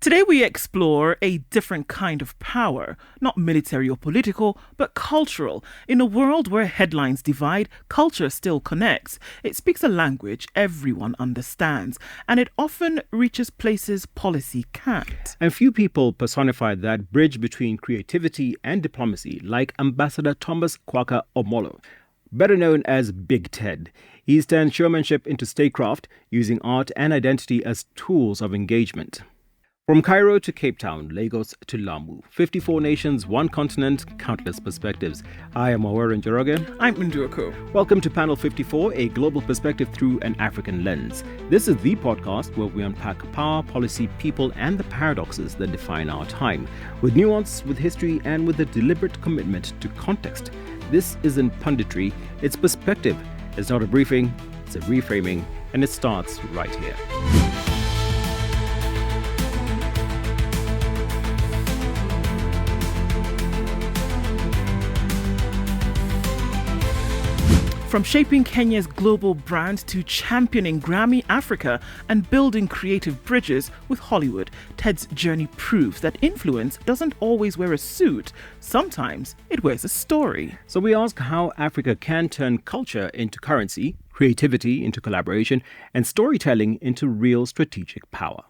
Today we explore a different kind of power, not military or political, but cultural. In a world where headlines divide, culture still connects. It speaks a language everyone understands, and it often reaches places policy can't. And few people personify that bridge between creativity and diplomacy, like Ambassador Thomas Kwaka Omolo, better known as Big Ted. He's turned showmanship into statecraft, using art and identity as tools of engagement. From Cairo to Cape Town, Lagos to Lamu, 54 nations, one continent, countless perspectives. I am Awaren Njoroge. I'm Nduoko. Welcome to Panel 54, a global perspective through an African lens. This is the podcast where we unpack power, policy, people, and the paradoxes that define our time, with nuance, with history, and with a deliberate commitment to context. This isn't punditry, it's perspective. It's not a briefing, it's a reframing, and it starts right here. From shaping Kenya's global brand to championing Grammy Africa and building creative bridges with Hollywood, Ted's journey proves that influence doesn't always wear a suit. Sometimes it wears a story. So we ask how Africa can turn culture into currency, creativity into collaboration, and storytelling into real strategic power.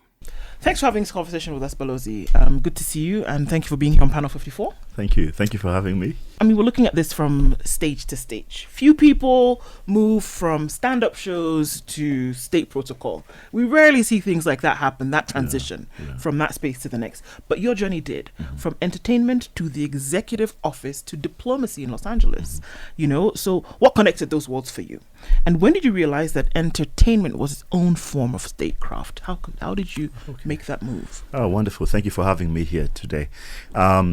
Thanks for having this conversation with us, Balozi. Good to see you, and thank you for being here on Panel 54. Thank you. Thank you for having me. I mean, we're looking at this from stage to stage. Few people move from stand-up shows to state protocol. We rarely see things like that happen, that transition from that space to the next. But your journey did, from entertainment to the executive office to diplomacy in Los Angeles. You know, so what connected those worlds for you? And when did you realize that entertainment was its own form of statecraft? How did you make that move? Oh, wonderful. Thank you for having me here today.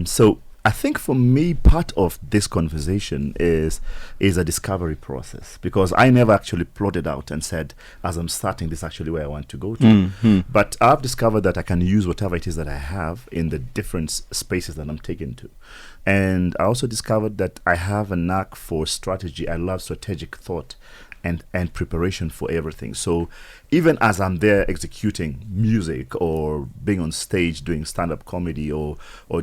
So I think for me, part of this conversation is a discovery process, because I never actually plotted out and said, as I'm starting, this is actually where I want to go to. But I've discovered that I can use whatever it is that I have in the different spaces that I'm taken to. And I also discovered that I have a knack for strategy. I love strategic thought and preparation for everything. So even as I'm there executing music or being on stage doing stand-up comedy or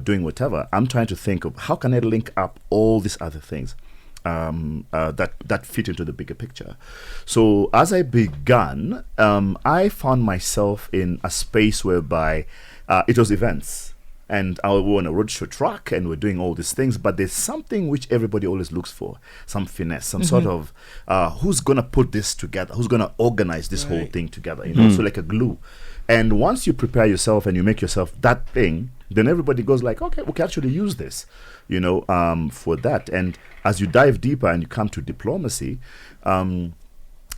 doing whatever, I'm trying to think of how can I link up all these other things that fit into the bigger picture. So as I began, I found myself in a space whereby it was events. And we were on a roadshow track and we're doing all these things, but there's something which everybody always looks for, some finesse, some sort of who's going to put this together, who's going to organize this whole thing together, you know, so like a glue. And once you prepare yourself and you make yourself that thing, then everybody goes like, okay, we can actually use this, you know, for that. And as you dive deeper and you come to diplomacy,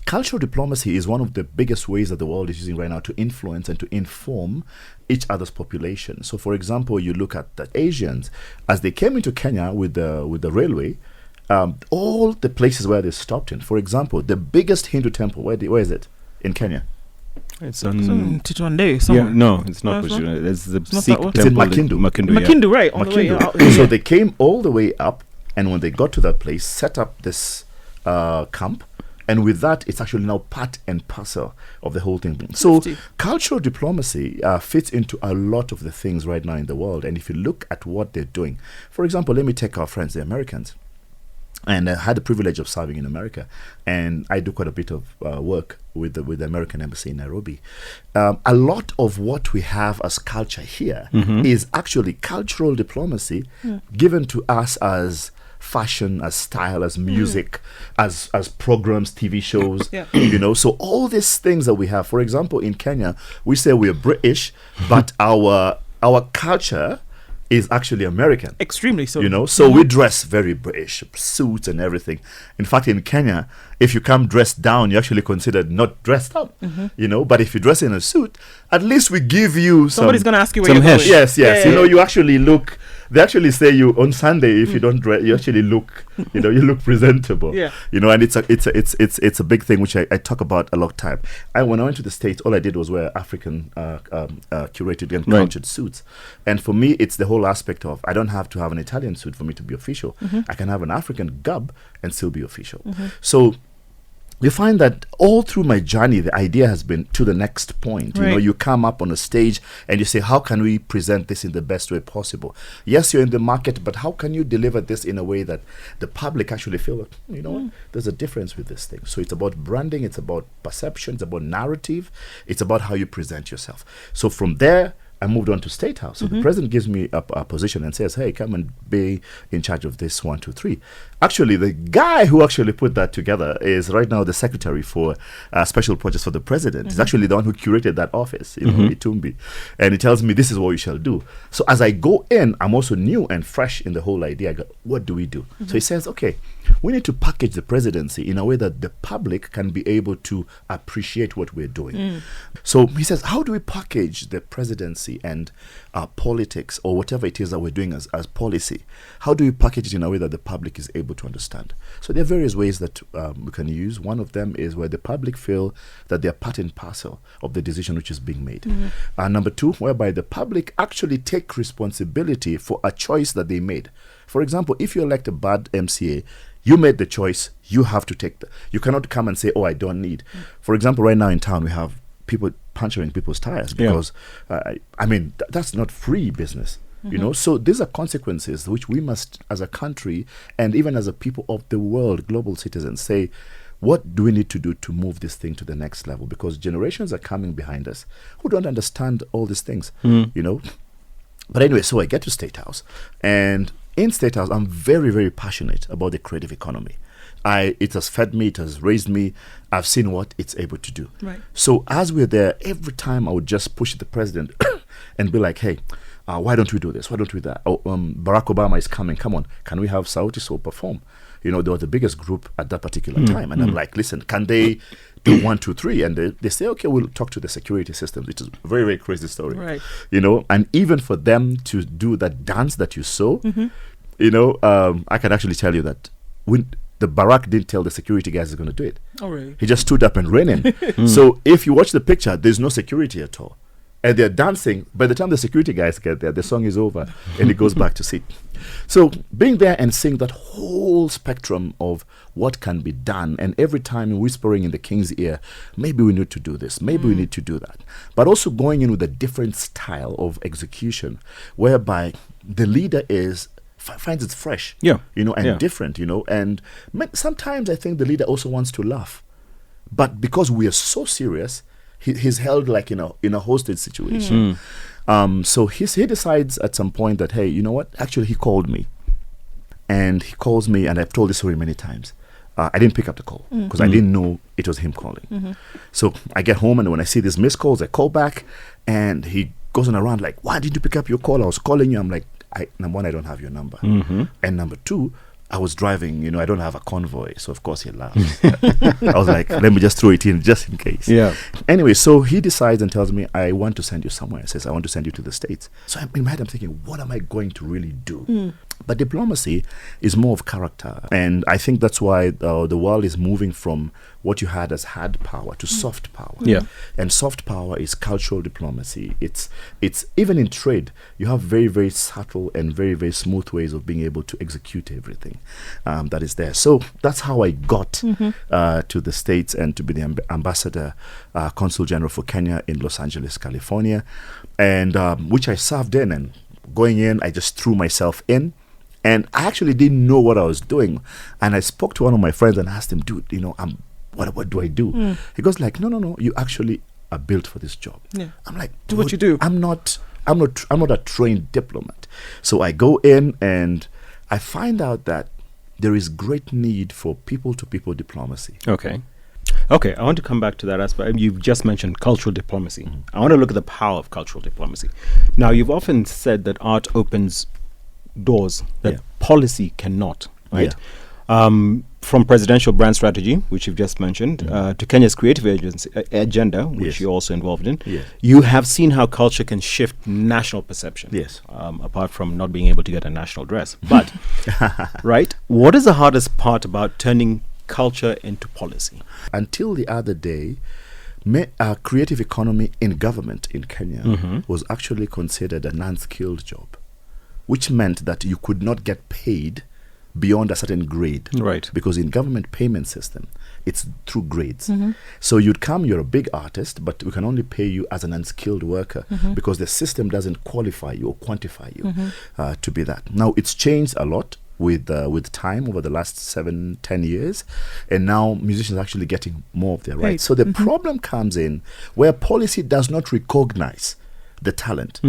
cultural diplomacy is one of the biggest ways that the world is using right now to influence and to inform each other's population. So, for example, you look at the Asians as they came into Kenya with the railway. All the places where they stopped in. For example, the biggest Hindu temple. Where is it in Kenya? It's on Tijuana. Yeah, no, it's not. It's the Sikh temple. It's in Makindu. Makindu, right? On the way out. So they came all the way up, and when they got to that place, set up this camp. And with that, it's actually now part and parcel of the whole thing. So cultural diplomacy fits into a lot of the things right now in the world. And if you look at what they're doing, for example, let me take our friends, the Americans. And I had the privilege of serving in America. And I do quite a bit of work with the American Embassy in Nairobi. A lot of what we have as culture here is actually cultural diplomacy given to us as fashion, as style, as music, as programs, TV shows, you know. So all these things that we have, for example, in Kenya, we say we're British, but our culture is actually American. Extremely so. You know, so we dress very British, suits and everything. In fact, in Kenya, if you come dressed down, you're actually considered not dressed up, you know. But if you dress in a suit, at least we give you somebody's going to ask you where you're going. Yes. You know, you actually look. They actually say you on Sunday if you don't dress, you actually look, you know, you look presentable. You know, and it's a big thing which I talk about a lot of time. When I went to the States, all I did was wear African curated and cultured suits, and for me, it's the whole aspect of I don't have to have an Italian suit for me to be official. I can have an African garb and still be official. So you find that all through my journey, the idea has been to the next point. Right. You come up on a stage and you say, how can we present this in the best way possible? Yes, you're in the market, but how can you deliver this in a way that the public actually feel, what? There's a difference with this thing. So it's about branding, it's about perception, it's about narrative, it's about how you present yourself. So from there, I moved on to State House. So the president gives me a position and says, hey, come and be in charge of this 1, 2, 3. Actually, the guy who actually put that together is right now the secretary for special projects for the president. He's actually the one who curated that office, Itumbi. And he tells me, this is what we shall do. So as I go in, I'm also new and fresh in the whole idea. I go, what do we do? So he says, okay, we need to package the presidency in a way that the public can be able to appreciate what we're doing. So he says, how do we package the presidency and politics or whatever it is that we're doing as policy? How do we package it in a way that the public is able to understand? So there are various ways that we can use. One of them is where the public feel that they're part and parcel of the decision which is being made. Number 2, whereby the public actually take responsibility for a choice that they made. For example, if you elect a bad MCA, you made the choice, you have to take you cannot come and say, oh, I don't need. For example, right now in town, we have people puncturing people's tires because, that's not free business. So these are consequences which we must, as a country and even as a people of the world, global citizens, say, what do we need to do to move this thing to the next level? Because generations are coming behind us who don't understand all these things, But anyway, so I get to State House, and in State House, I'm very, very passionate about the creative economy. It has fed me, it has raised me. I've seen what it's able to do. Right. So as we're there, every time I would just push the president and be like, hey, why don't we do this? Why don't we do that? Barack Obama is coming. Come on. Can we have Sauti Sol perform? They were the biggest group at that particular time. And I'm like, listen, can they do 1, 2, 3? And they say, okay, we'll talk to the security systems, which is a very, very crazy story. Right. And even for them to do that dance that you saw, I can actually tell you that when the Barack didn't tell the security guys he's going to do it. Oh, really? He just stood up and ran in. So if you watch the picture, there's no security at all. And they're dancing. By the time the security guys get there, the song is over and it goes back to seat. So being there and seeing that whole spectrum of what can be done, and every time whispering in the king's ear, maybe we need to do this, maybe we need to do that. But also going in with a different style of execution, whereby the leader finds it fresh, different, And sometimes I think the leader also wants to laugh. But because we are so serious, he's held like in a hostage situation. So he decides at some point that, hey, you know what? Actually, he called me. And he calls me, and I've told this story many times. I didn't pick up the call because I didn't know it was him calling. So I get home, and when I see these missed calls, I call back, and he goes on around like, why didn't you pick up your call? I was calling you. I'm like, number 1, I don't have your number. And number 2, I was driving, I don't have a convoy. So, of course, he laughs. I was like, let me just throw it in just in case. Yeah. Anyway, so he decides and tells me, I want to send you somewhere. He says, I want to send you to the States. So in my head, I'm thinking, what am I going to really do? But diplomacy is more of character. And I think that's why the world is moving from what you had as hard power to soft power. Yeah. And soft power is cultural diplomacy. It's even in trade, you have very, very subtle and very, very smooth ways of being able to execute everything that is there. So that's how I got to the States and to be the ambassador, consul general for Kenya in Los Angeles, California, and which I served in. And going in, I just threw myself in. And I actually didn't know what I was doing. And I spoke to one of my friends and asked him, dude, what do I do? He goes like, no, you actually are built for this job. Yeah. I'm like, do what you do. I'm not a trained diplomat. So I go in and I find out that there is great need for people-to-people diplomacy. Okay, I want to come back to that aspect. You've just mentioned cultural diplomacy. I want to look at the power of cultural diplomacy. Now, you've often said that art opens doors that policy cannot, right? From presidential brand strategy, which you've just mentioned, to Kenya's creative agenda, which you're also involved in, you have seen how culture can shift national perception. Yes. Apart from not being able to get a national dress. But, right, what is the hardest part about turning culture into policy? Until the other day, creative economy in government in Kenya was actually considered an unskilled job, which meant that you could not get paid beyond a certain grade. Right. Because in government payment system, it's through grades. So you'd come, you're a big artist, but we can only pay you as an unskilled worker because the system doesn't qualify you or quantify you to be that. Now, it's changed a lot with time over the last 7-10 years, and now musicians are actually getting more of their rights. So the problem comes in where policy does not recognize the talent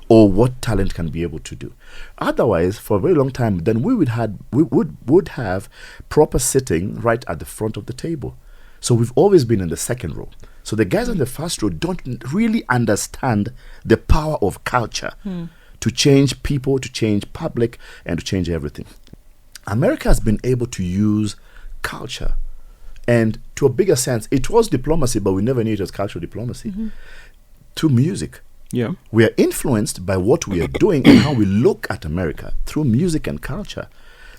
or what talent can be able to do. Otherwise, for a very long time, then we would have proper sitting right at the front of the table. So we've always been in the second row. So the guys on the first row don't really understand the power of culture to change people, to change public, and to change everything. America has been able to use culture, and to a bigger sense, it was diplomacy, but we never knew it was cultural diplomacy, through music. Yeah. We are influenced by what we are doing and how we look at America through music and culture.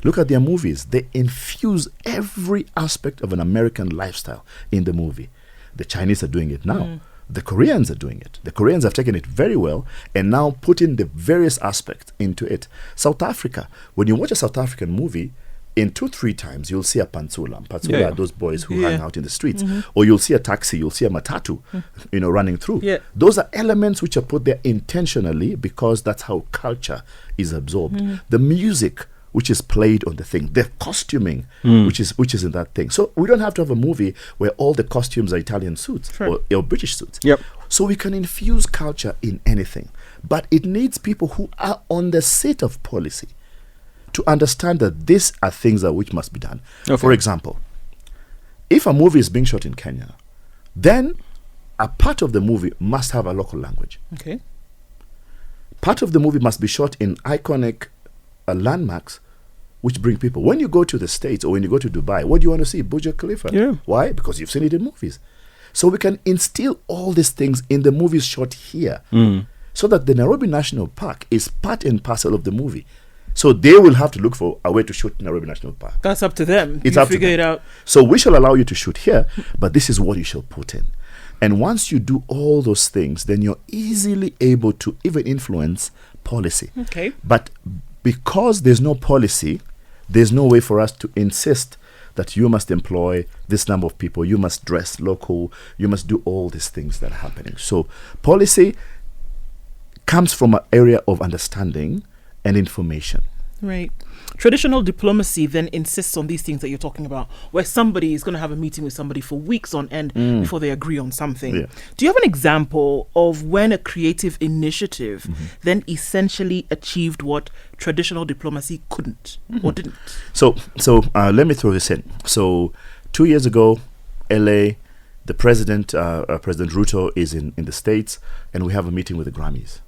Look at their movies. They infuse every aspect of an American lifestyle in the movie. The Chinese are doing it now. The Koreans are doing it. The Koreans have taken it very well and now put in the various aspects into it. South Africa, when you watch a South African movie, in 2-3 times you'll see a pantsula. Pantsula are those boys who hang out in the streets. Or you'll see a taxi, you'll see a matatu, running through. Those are elements which are put there intentionally because that's how culture is absorbed. The music which is played on the thing, the costuming which is in that thing. So we don't have to have a movie where all the costumes are Italian suits or British suits. So we can infuse culture in anything, but it needs people who are on the seat of policy to understand that these are things that which must be done. For example, if a movie is being shot in Kenya, then a part of the movie must have a local language. Part of the movie must be shot in iconic landmarks which bring people. When you go to the States or when you go to Dubai, what do you want to see? Burj Khalifa. Why? Because you've seen it in movies. So we can instill all these things in the movies shot here so that the Nairobi National Park is part and parcel of the movie. So they will have to look for a way to shoot Nairobi National Park. That's up to them. It's you up figure to them. it out. So we shall allow you to shoot here, but this is what you shall put in. And once you do all those things, then you're easily able to even influence policy. But because there's no policy, there's no way for us to insist that you must employ this number of people, you must dress local, you must do all these things that are happening. So policy comes from an area of understanding and information. Right. Traditional diplomacy then insists on these things that you're talking about, where somebody is going to have a meeting with somebody for weeks on end before they agree on something. Do you have an example of when a creative initiative then essentially achieved what traditional diplomacy couldn't or didn't? So let me throw this in. So 2 years ago, LA, the president, President Ruto, is in the States, and we have a meeting with the Grammys.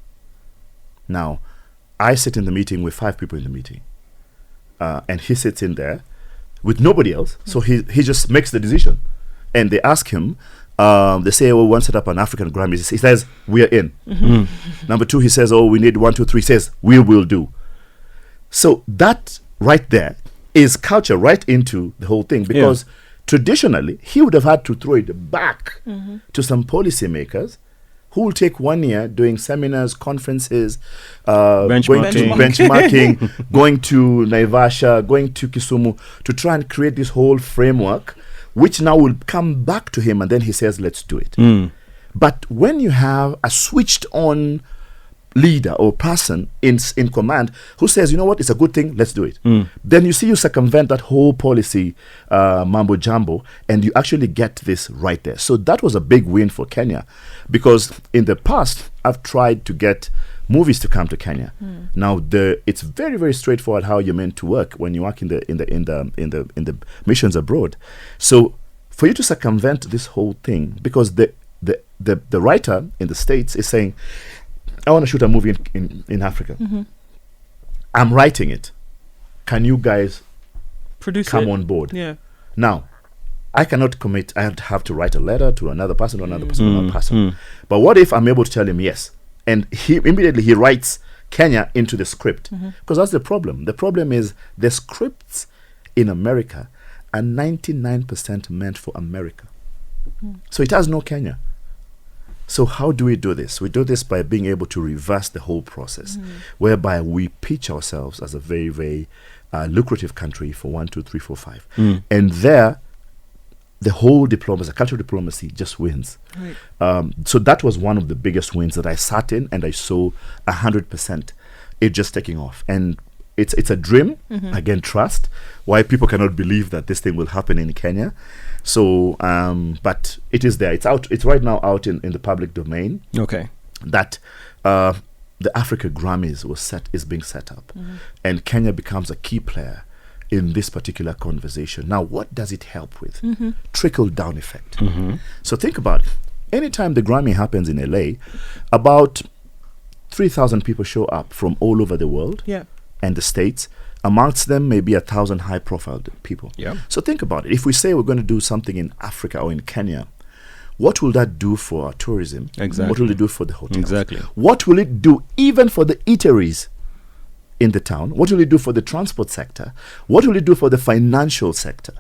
Now, I sit in the meeting with 5 people in the meeting. And he sits in there with nobody else. So he just makes the decision. And they ask him, they say, we want to set up an African Grammys. He says, we are in. Number 2, he says, we need 1, 2, 3. He says, we will do. So that right there is culture right into the whole thing. Because traditionally, he would have had to throw it back to some policymakers who will take 1 year doing seminars, conferences, going to benchmarking, going to Naivasha, going to Kisumu to try and create this whole framework, which now will come back to him, and then he says, let's do it. But when you have a switched on leader or person in command who says, you know what, it's a good thing, let's do it. Then you see you circumvent that whole policy mambo jumbo, and you actually get this right there. So that was a big win for Kenya, because in the past I've tried to get movies to come to Kenya. Now it's very, very straightforward how you're meant to work when you work in the missions abroad. So for you to circumvent this whole thing, because the writer in the States is saying, I want to shoot a movie in Africa. I'm writing it. Can you guys come on board? Now, I cannot commit. I have to write a letter to another person, another person. But what if I'm able to tell him yes? And he immediately writes Kenya into the script. Because that's the problem. The problem is the scripts in America are 99% meant for America. So it has no Kenya. So how do we do this? We do this by being able to reverse the whole process, whereby we pitch ourselves as a very, very lucrative country for 1, 2, 3, 4, 5. And there, the whole diplomacy, cultural diplomacy, just wins. Right. So that was one of the biggest wins that I sat in, and I saw 100% it just taking off. And it's a dream, again, trust, why people cannot believe that this thing will happen in Kenya. So, but it is there. It's out. It's right now out in the public domain. Okay. That the Africa Grammys is being set up, and Kenya becomes a key player in this particular conversation. Now, what does it help with? Trickle down effect. So think about it. Anytime the Grammy happens in LA, about 3,000 people show up from all over the world and the States. Amongst them, maybe 1,000 high-profile people. Yeah. So think about it. If we say we're going to do something in Africa or in Kenya, what will that do for our tourism? Exactly. What will it do for the hotels? Exactly. What will it do even for the eateries in the town? What will it do for the transport sector? What will it do for the financial sector?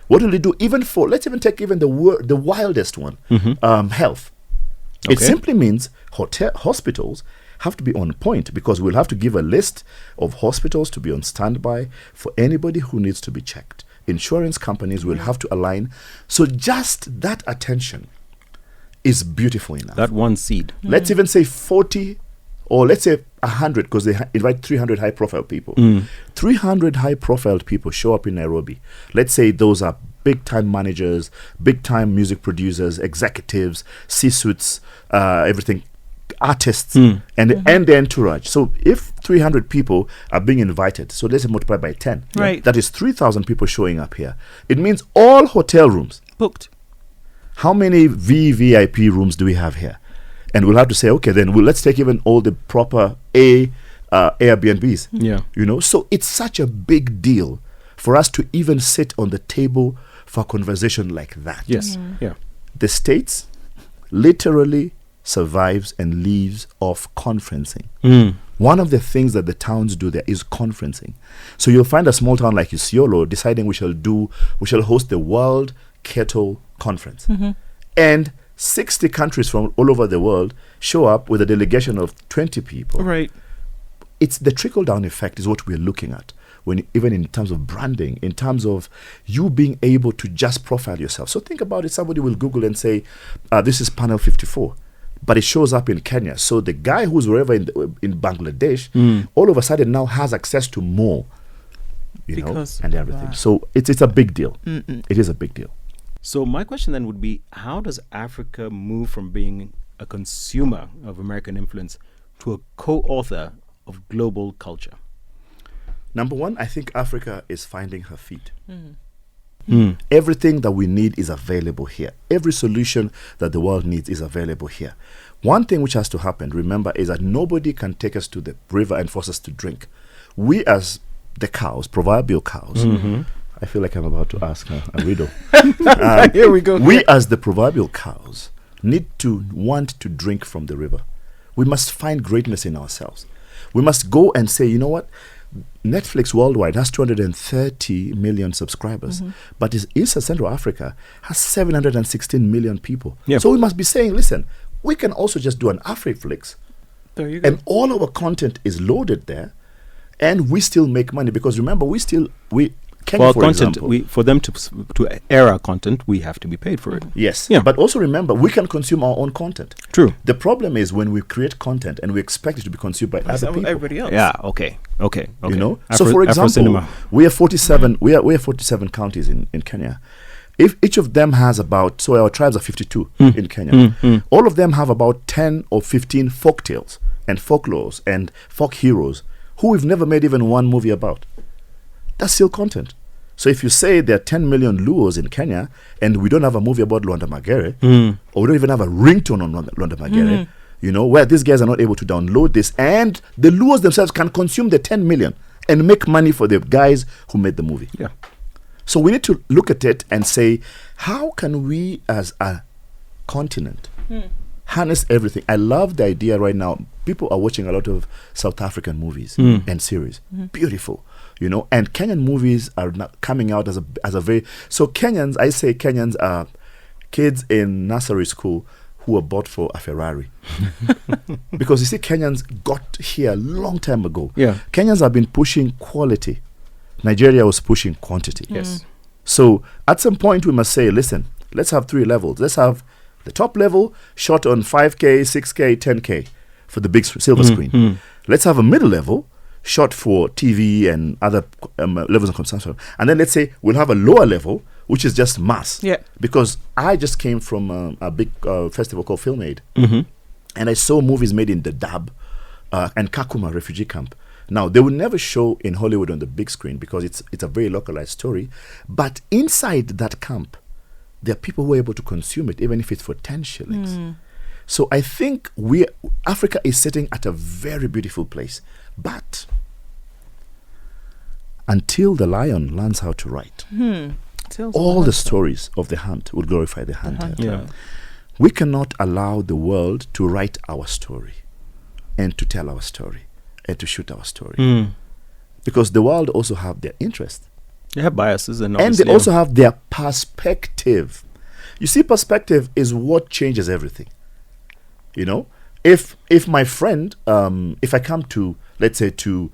What will it do even for, let's even take even the wildest one, health. It simply means hospitals have to be on point, because we'll have to give a list of hospitals to be on standby for anybody who needs to be checked. Insurance companies will have to align. So just that attention is beautiful enough. That one seed. Let's even say 40, or let's say 100, because they invite 300 high-profile people. 300 high-profile people show up in Nairobi. Let's say those are big-time managers, big-time music producers, executives, C-suites, everything, artists, and the entourage. So if 300 people are being invited, so let's multiply by 10. Right. That is 3,000 people showing up here. It means all hotel rooms. Booked. How many VVIP rooms do we have here? And we'll have to say, okay, then let's take even all the proper Airbnbs. Yeah. You know, so it's such a big deal for us to even sit on the table for a conversation like that. Yes. Yeah. The States literally survives and lives off conferencing. One of the things that the towns do there is conferencing. So you'll find a small town like Isiolo deciding we shall host the World Kettle Conference. And 60 countries from all over the world show up with a delegation of 20 people. Right. It's the trickle-down effect is what we're looking at, even in terms of branding, in terms of you being able to just profile yourself. So think about it. Somebody will Google and say, this is panel 54. But it shows up in Kenya. So the guy who's wherever in Bangladesh, all of a sudden now has access to more, Because and of everything. that. So it's a big deal. It is a big deal. So my question then would be, how does Africa move from being a consumer of American influence to a co-author of global culture? Number one, I think Africa is finding her feet. Everything that we need is available here. Every solution that the world needs is available here. One thing which has to happen, remember, is that nobody can take us to the river and force us to drink. We as the cows, proverbial cows, I feel like I'm about to ask a riddle. Here we go. We as the proverbial cows need to want to drink from the river. We must find greatness in ourselves. We must go and say, you know what? Netflix worldwide has 230 million subscribers, but East and Central Africa has 716 million people. Yeah. So we must be saying, listen, we can also just do an Afriflix, There you go. and all our content is loaded there, and we still make money, because remember, Kenya, For our for content, example, for them to air our content, we have to be paid for it. yes, Yeah. but also remember, we can consume our own content. True. The problem is when we create content and we expect it to be consumed by other people. Everybody else. Yeah. Okay. You know, so for example, we have 47. We have 47 counties in Kenya. If each of them has about, so our tribes are 52 in Kenya. All of them have about 10 or 15 folk tales and folklores and folk heroes who we've never made even one movie about. That's still content. So if you say there are 10 million Luos in Kenya and we don't have a movie about Luanda Magere, or we don't even have a ringtone on Luanda Magere, you know, where these guys are not able to download this, and the Luos themselves can consume the 10 million and make money for the guys who made the movie. Yeah. So we need to look at it and say, how can we as a continent harness everything? I love the idea right now. People are watching a lot of South African movies and series. Beautiful. You know, and Kenyan movies are now coming out as a very, so Kenyans, I say Kenyans are kids in nursery school who were bought for a Ferrari. Because you see, Kenyans got here a long time ago. Yeah. Kenyans have been pushing quality Nigeria was pushing quantity. Yes. So at some point we must say, listen, let's have 3 levels. Let's have the top level shot on 5K, 6K, 10K for the big silver screen. Let's have a middle level shot for TV and other levels of consumption. And then let's say we'll have a lower level, which is just mass. Yeah. Because I just came from a big festival called Film Aid. And I saw movies made in Dadaab and Kakuma refugee camp. Now, they will never show in Hollywood on the big screen because it's a very localized story. But inside that camp, there are people who are able to consume it, even if it's for 10 shillings. So I think Africa is sitting at a very beautiful place. But until the lion learns how to write, all the stories of the hunt will glorify the hunter. Yeah. We cannot allow the world to write our story and to tell our story and to shoot our story. Because the world also have their interest. They have biases and they also have their perspective. You see, perspective is what changes everything. You know, if my friend, if I come to, let's say, to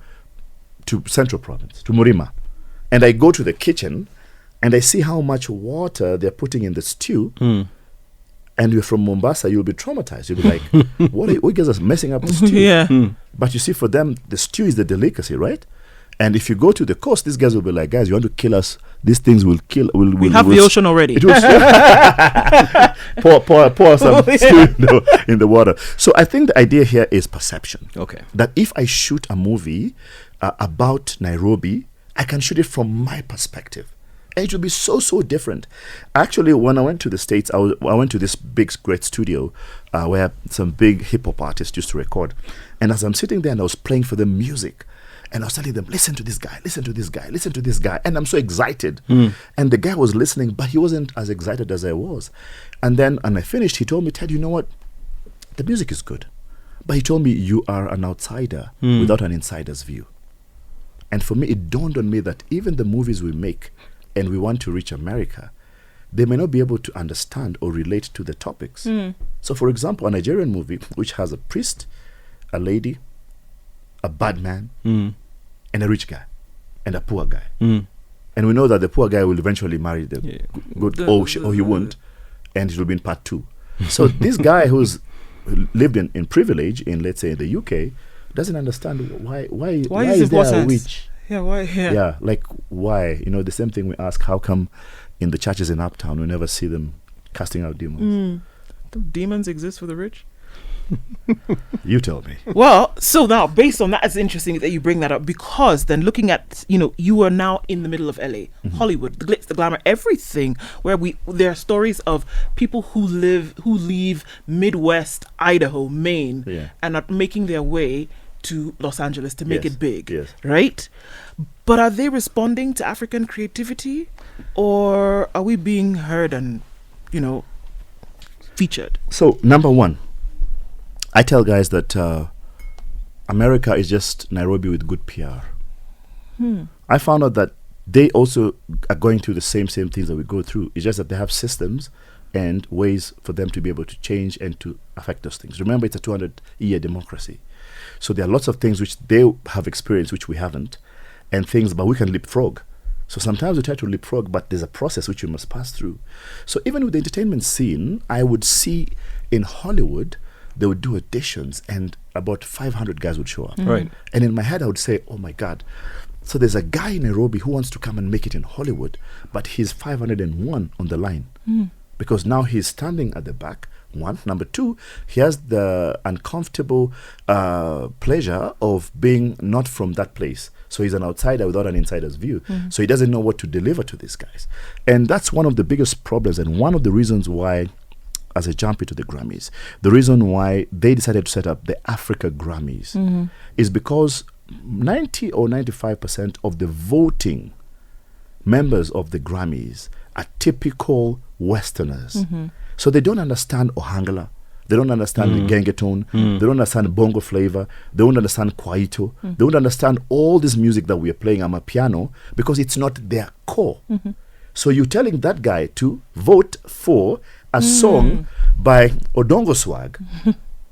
Central Province, to Murima, and I go to the kitchen and I see how much water they're putting in the stew, and you're from Mombasa, you'll be traumatized. You'll be like, what you guys are messing up the stew? But you see, for them, the stew is the delicacy, right? And if you go to the coast, these guys will be like, guys, you want to kill us? These things will kill. We have the ocean already. It will pour some stew in the water. So I think the idea here is perception. Okay. That if I shoot a movie about Nairobi, I can shoot it from my perspective. And it will be so different. Actually, when I went to the States, I went to this big, great studio where some big hip-hop artists used to record. And as I'm sitting there and I was playing for them music, and I was telling them, listen to this guy, listen to this guy, listen to this guy. And I'm so excited. And the guy was listening, but he wasn't as excited as I was. And then, when I finished, he told me, Ted, you know what? The music is good. But he told me, you are an outsider without an insider's view. And for me, it dawned on me that even the movies we make and we want to reach America, they may not be able to understand or relate to the topics. So, for example, a Nigerian movie which has a priest, a lady, a bad man, and a rich guy, and a poor guy. And we know that the poor guy will eventually marry the good, or he won't, and it will be in part 2. So this guy who's lived in privilege in, let's say, in the UK, doesn't understand why is there a witch? Yeah, why? Yeah, like why? You know, the same thing we ask, how come in the churches in Uptown we never see them casting out demons? Do demons exist for the rich? You tell me. Well, so now based on that, it's interesting that you bring that up, because then looking at, you are now in the middle of LA, Hollywood, the glitz, the glamour, everything, where there are stories of people who leave Midwest, Idaho, Maine, and are making their way to Los Angeles to make it big, right? But are they responding to African creativity, or are we being heard and, featured? So, number one, I tell guys that America is just Nairobi with good PR. I found out that they also are going through the same things that we go through. It's just that they have systems and ways for them to be able to change and to affect those things. Remember, it's a 200-year democracy. So there are lots of things which they have experienced which we haven't, and things, but we can leapfrog. So sometimes we try to leapfrog, but there's a process which you must pass through. So even with the entertainment scene, I would see in Hollywood, they would do auditions and about 500 guys would show up. Right. And in my head, I would say, oh my God. So there's a guy in Nairobi who wants to come and make it in Hollywood, but he's 501 on the line. Because now he's standing at the back, one. Number two, he has the uncomfortable pleasure of being not from that place. So he's an outsider without an insider's view. So he doesn't know what to deliver to these guys. And that's one of the biggest problems and one of the reasons why, as I jump into the Grammys, the reason why they decided to set up the Africa Grammys is because 90 or 95% of the voting members of the Grammys are typical Westerners. So they don't understand Ohangala. They don't understand the Gengetone. They don't understand bongo flavor. They don't understand Kwaito. They don't understand all this music that we are playing Amapiano because it's not their core. So you're telling that guy to vote for a song by Odongo Swag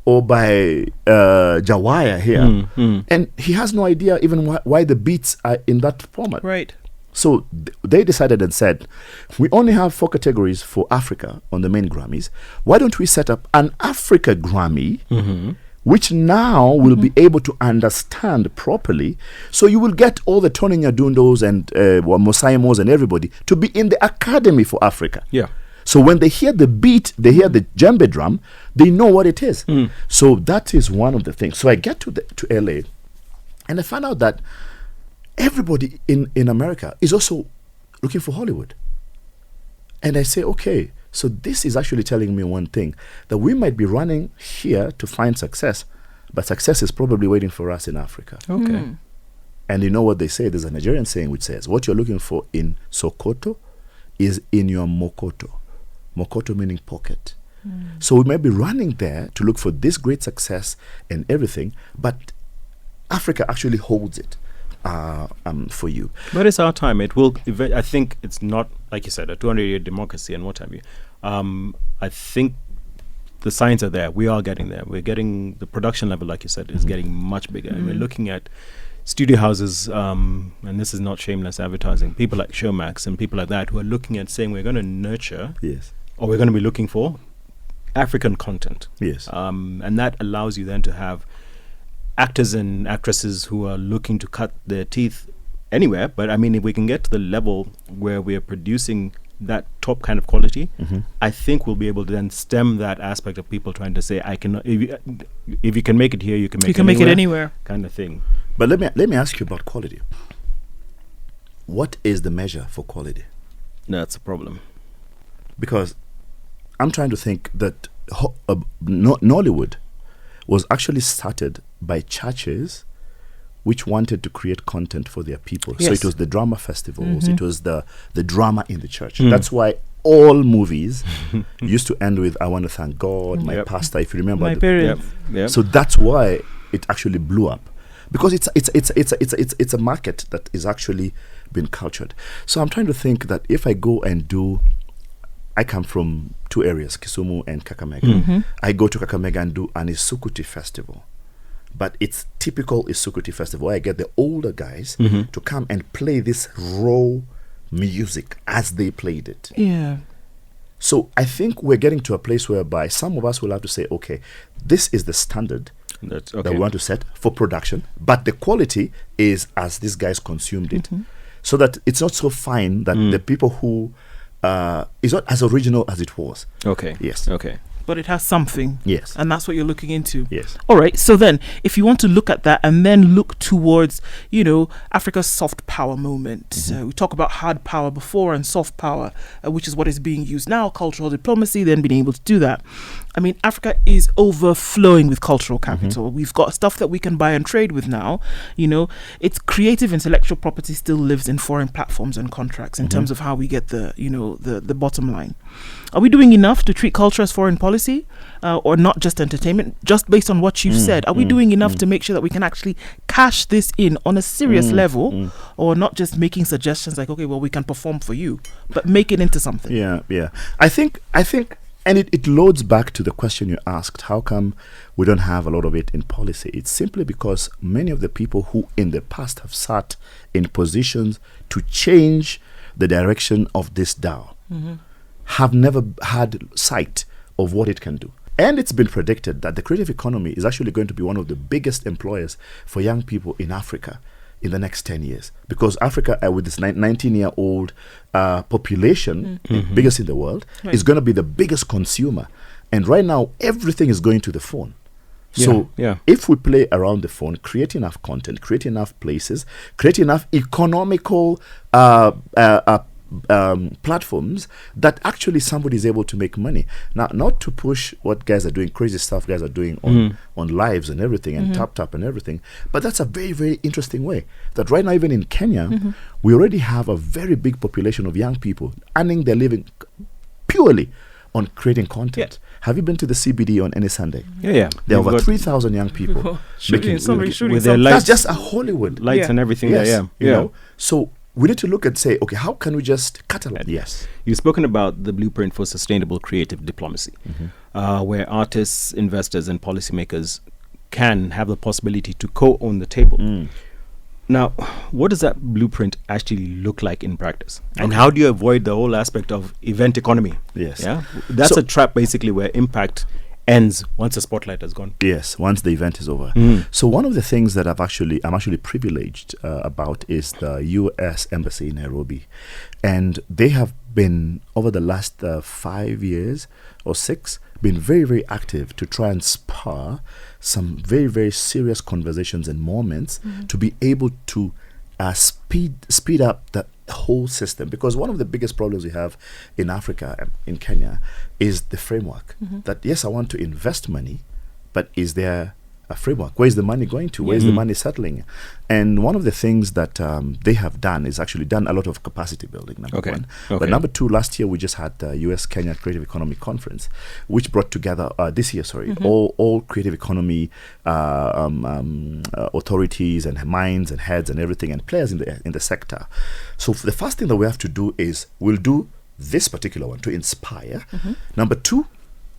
or by Jawaya here, and he has no idea even why the beats are in that format. Right. So they decided and said, we only have 4 categories for Africa on the main Grammys. Why don't we set up an Africa Grammy, which now will be able to understand properly. So you will get all the Tony Nyadundos and Mosaimos and everybody to be in the Academy for Africa. Yeah. So when they hear the beat, they hear the djembe drum, they know what it is. So that is one of the things. So I get to LA, and I find out that everybody in America is also looking for Hollywood. And I say, okay, so this is actually telling me one thing, that we might be running here to find success, but success is probably waiting for us in Africa. Okay. And you know what they say? There's a Nigerian saying which says, what you're looking for in Sokoto is in your Mokoto. Mokoto meaning pocket. So we might be running there to look for this great success and everything, but Africa actually holds it for you. But it's our time. It will. I think it's not, like you said, a 200-year democracy and what have you. I think the signs are there. We are getting there. We're getting the production level, like you said, is getting much bigger. And we're looking at studio houses, and this is not shameless advertising, people like Showmax and people like that who are looking at saying we're going to nurture, or we're going to be looking for African content. Yes. And that allows you then to have actors and actresses who are looking to cut their teeth anywhere. But I mean, if we can get to the level where we are producing that top kind of quality, I think we'll be able to then stem that aspect of people trying to say, I can, if you can make it here, you can make it anywhere kind of thing. But let me ask you about quality. What is the measure for quality? That's a problem. Because I'm trying to think that Nollywood was actually started by churches which wanted to create content for their people. Yes. So it was the drama festivals, it was the drama in the church. That's why all movies used to end with, I want to thank God, my pastor, if you remember. My parents. So that's why it actually blew up. Because it's a market that is actually been cultured. So I'm trying to think that if I go and I come from 2 areas, Kisumu and Kakamega. I go to Kakamega and do an Isukuti festival. But it's typical Isukuti festival where I get the older guys to come and play this raw music as they played it. Yeah. So I think we're getting to a place whereby some of us will have to say, okay, this is the standard that we want to set for production, but the quality is as these guys consumed it. So that it's not so fine that the people who is not as original as it was. Okay. Yes. Okay. But it has something. Yes. And that's what you're looking into. Yes. All right. So then, if you want to look at that and then look towards, Africa's soft power moment. We talk about hard power before and soft power, which is what is being used now, cultural diplomacy, then being able to do that. I mean, Africa is overflowing with cultural capital. We've got stuff that we can buy and trade with now. Its creative intellectual property still lives in foreign platforms and contracts in terms of how we get the bottom line. Are we doing enough to treat culture as foreign policy or not just entertainment? Just based on what you've said, are we doing enough to make sure that we can actually cash this in on a serious level or not just making suggestions like, okay, well, we can perform for you, but make it into something? Yeah. I think, and it loads back to the question you asked, how come we don't have a lot of it in policy? It's simply because many of the people who in the past have sat in positions to change the direction of this DAO have never had sight of what it can do. And it's been predicted that the creative economy is actually going to be one of the biggest employers for young people in Africa in the next 10 years. Because Africa, with its 19-year-old population, biggest in the world, is going to be the biggest consumer. And right now, everything is going to the phone. So if we play around the phone, create enough content, create enough places, create enough economical platforms that actually somebody is able to make money. Now, not to push what guys are doing, crazy stuff guys are doing on lives and everything and tap and everything, but that's a very, very interesting way that right now, even in Kenya, we already have a very big population of young people earning their living purely on creating content. Have you been to the CBD on any Sunday? Yeah. There are over 3,000 young people shooting with their lights. That's just a Hollywood. Lights and everything. Yes, you know? So we need to look and say, okay, how can we just catalog? You've spoken about the blueprint for sustainable creative diplomacy. where artists, investors, and policymakers can have the possibility to co-own the table. Now, what does that blueprint actually look like in practice? And how do you avoid the whole aspect of event economy? Yes. Yeah, that's a trap basically where impact ends once the spotlight has gone. Yes, once the event is over. So one of the things that I'm actually privileged about is the U.S. Embassy in Nairobi, and they have been over the last 5 years or 6 been very, very active to try and spur some very, very serious conversations and moments to be able to speed up the whole system. Because one of the biggest problems we have in Africa and in Kenya is the framework. That yes, I want to invest money, but is there a framework? Where is the money going to? Where is the money settling? And one of the things that they have done is actually done a lot of capacity building, number one. But number two, last year we just had the US Kenya Creative Economy Conference, which brought together this year, all creative economy authorities and minds and heads and everything and players in the sector. So the first thing that we have to do is we'll do this particular one to inspire. Number two,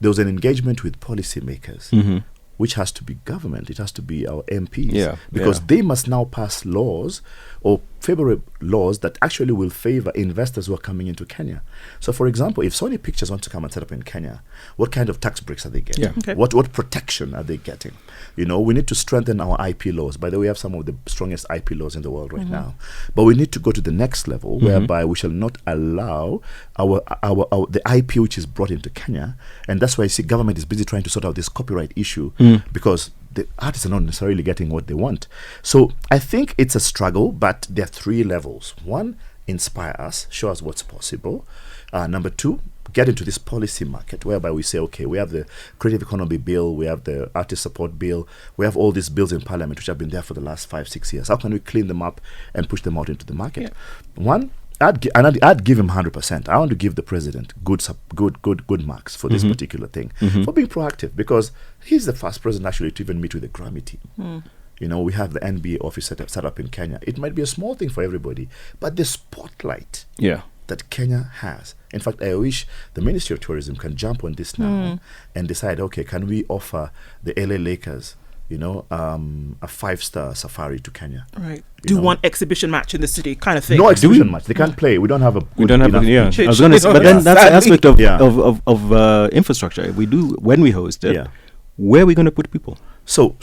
there was an engagement with policymakers. Which has to be government, it has to be our MPs, because they must now pass laws or favorable laws that actually will favor investors who are coming into Kenya. So, for example, if Sony Pictures want to come and set up in Kenya, what kind of tax breaks are they getting? What protection are they getting? You know, we need to strengthen our IP laws. By the way, we have some of the strongest IP laws in the world right now. But we need to go to the next level, whereby we shall not allow the IP which is brought into Kenya, and that's why you see government is busy trying to sort out this copyright issue, because the artists are not necessarily getting what they want. So I think it's a struggle, but there are 3 levels. 1, inspire us, show us what's possible. Number 2, get into this policy market whereby we say, okay, we have the Creative Economy Bill, we have the Artist Support Bill, we have all these bills in Parliament which have been there for the last 5-6 years. How can we clean them up and push them out into the market? One, I'd give him 100%. I want to give the president good marks for this particular thing, for being proactive, because he's the first president actually to even meet with the Grammy team. You know, we have the NBA office set up in Kenya. It might be a small thing for everybody, but the spotlight that Kenya has. In fact, I wish the Ministry of Tourism can jump on this now and decide, okay, can we offer the LA Lakers, you know, a 5-star safari to Kenya? Right. Do one exhibition match in the city, kind of thing. No exhibition match. They can't play. We don't have a. We don't have. I was going to say, but then that's the aspect of infrastructure. We do when we host it. Where are we going to put people? So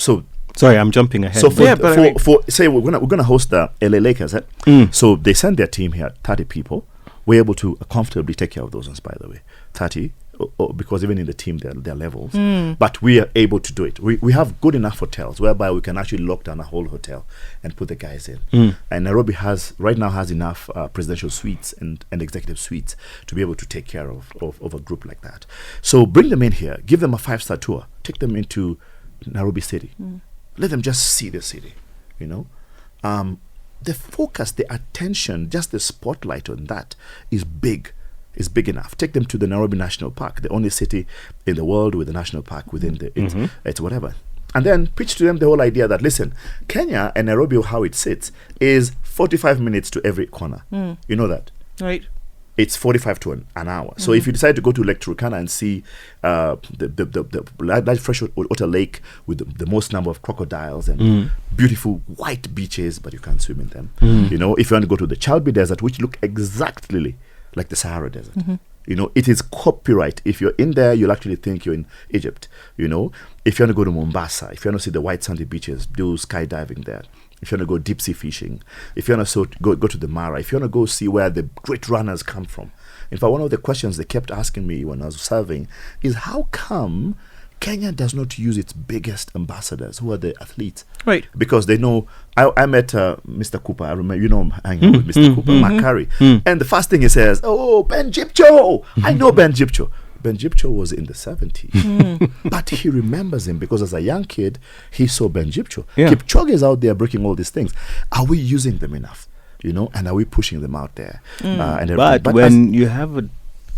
sorry, I'm jumping ahead. So for say we're gonna host the LA Lakers. So they send their team here, 30 people. We're able to comfortably take care of those ones. By the way, 30. Because even in the team there are levels, but we are able to do it. We have good enough hotels whereby we can actually lock down a whole hotel and put the guys in. And Nairobi right now has enough presidential suites and executive suites to be able to take care of a group like that. So bring them in here, give them a 5-star tour, take them into Nairobi City, let them just see the city. You know, the focus, the attention, just the spotlight on that is big. Is big enough. Take them to the Nairobi National Park, the only city in the world with a national park within it's whatever. And then pitch to them the whole idea that, listen, Kenya and Nairobi, how it sits, is 45 minutes to every corner. You know that? Right. It's 45 to an hour. So if you decide to go to Lake Turkana and see the large freshwater lake with the most number of crocodiles and beautiful white beaches, but you can't swim in them. You know, if you want to go to the Chalbi Desert, which look exactly like the Sahara Desert. You know, it is copyright. If you're in there, you'll actually think you're in Egypt. You know, if you want to go to Mombasa, if you want to see the white sandy beaches, do skydiving there. If you want to go deep sea fishing, if you want to go to the Mara, if you want to go see where the great runners come from. In fact, one of the questions they kept asking me when I was serving is, how come Kenya does not use its biggest ambassadors, who are the athletes? Right. Because they know, I met Mr. Cooper. I remember, you know, I'm hanging out with Mr. Cooper, Makari. And the first thing he says, oh, Ben Jipcho. I know Ben Jipcho. Ben Jipcho was in the 70s. But he remembers him because as a young kid, he saw Ben Jipcho. Kipchoge is out there breaking all these things. Are we using them enough? You know, and are we pushing them out there? But when you have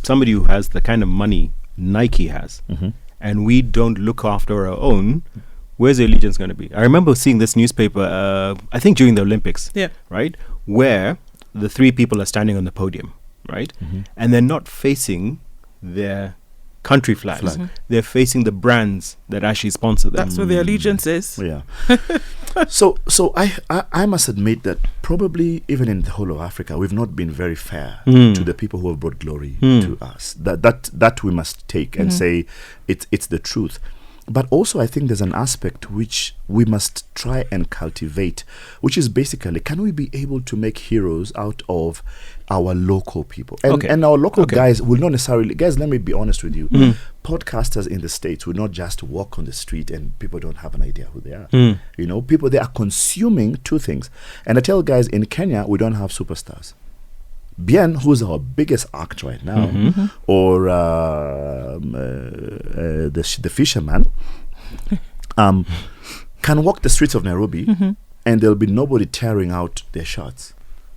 somebody who has the kind of money Nike has, and we don't look after our own, where's the allegiance going to be? I remember seeing this newspaper, I think during the Olympics, right, where the 3 people are standing on the podium, right, and they're not facing their country flags. They're facing the brands that actually sponsor them. That's where their allegiance is. Yeah. So I must admit that probably even in the whole of Africa, we've not been very fair to the people who have brought glory to us. That we must take and say it's the truth. But also, I think there's an aspect which we must try and cultivate, which is basically, can we be able to make heroes out of our local people? And our local guys will not necessarily, guys, let me be honest with you. Podcasters in the States will not just walk on the street and people don't have an idea who they are. You know, people, they are consuming two things. And I tell guys, in Kenya, we don't have superstars. Bien, who's our biggest act right now, or the fisherman, can walk the streets of Nairobi, and there'll be nobody tearing out their shirts.